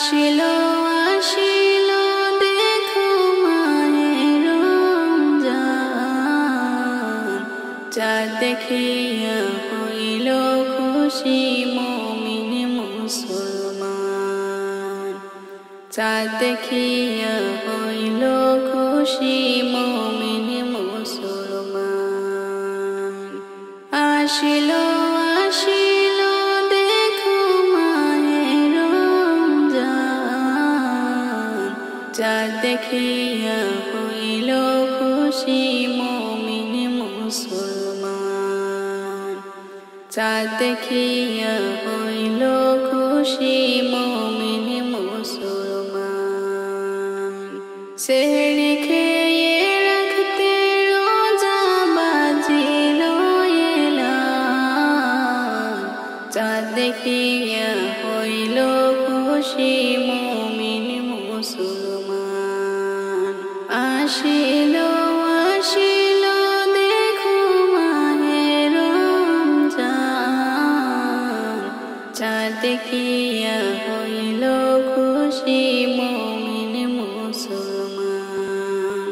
আসিলো আসিলো দেখো মায়ের রমজান, চাঁদ দেখিয়া হইল খুশি মুমিন মুসলমান। চাঁদ দেখিয়া হইল খুশি মুমিন মুসলমান। আসিলো আসিলো দেখো মায়ের রমজান, চাঁদ দেখিয়া হইল খুশি মুমিন মুসলমান। চাঁদ দেখিয়া হইল খুশি মুমিন মুসলমান। সেহরি খেয়ে রাখতে রোজা বাজিল এলান, চাঁদ দেখিয়া হইল খুশি মুমিন মুসলমান। আসিলো আসিলো দেখো মায়ের রমজান, চাঁদ দেখিয়া হইল খুশি মুমিন মুসলমান।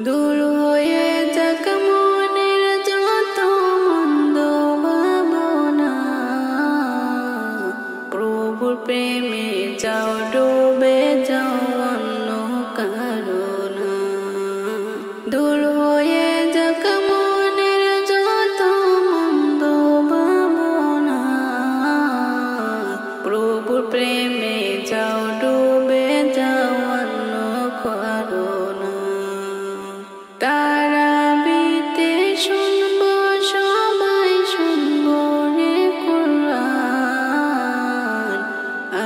দূর হয়ে যাক মনের যত মন্দ ভাবনা, প্রভুর প্রেমে যাও ডুবে যাও অন্য কারণা। দূর হয়ে যাক মনের যত মন্দ ভাবনা, প্রভুর প্রেমে যাও ডুবে যাও অন্য কারণা। তারাবিতে শুনবো সবাই শুনবো রে কুরআন,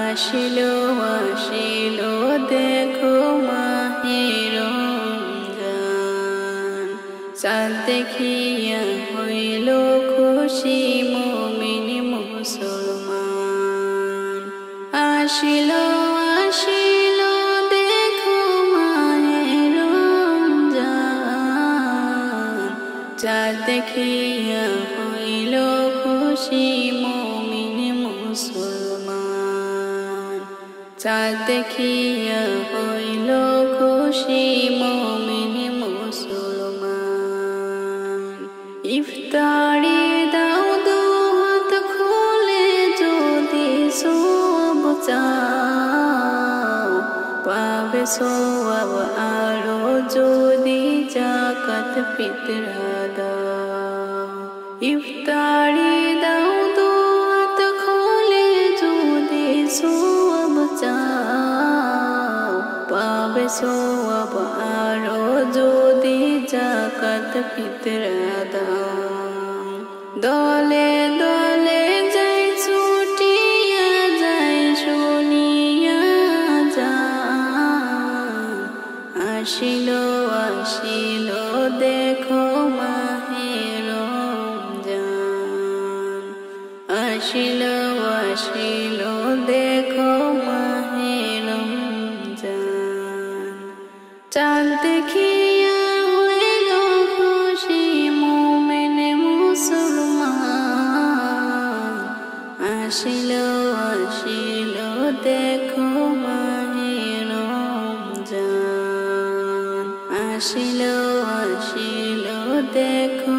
আসিলো আসিলো দেখো মাহে রমজান। চাঁদ দেখিয়া হইল খুশি মুমিন মুসলমান। আসিলো আসিলো দেখো মাহে রমজান, চাঁদ দেখিয়া হইল খুশি মুমিন মুসলমান। চাঁদ দেখিয়া হইল খুশি মুমিন মুসলমান। ইফতারি দাও দুহাত খুলে যদি সওয়াব চাও, পাবে সওয়াব আরো যদি যাকাত ফিতরা দাও। ইফতারি দাও দুহাত খুলে যদি সওয়াব চাও, পাবে সওয়াব আরো যদি যাকাত ফিতরা দাও। দলে দলে যাই ছুটিয়া যাই শুনিয়া যান, আসিলো আসিলো দেখো মাহে রমজান। আসিলো আসিলো দেখো মাহে রমজান। চাঁদ দেখিয়া হইল খুশি মুমিন মুসলমান। আসিলো আসিলো দেখো মাহে রমজান। আসিলো আসিলো দেখো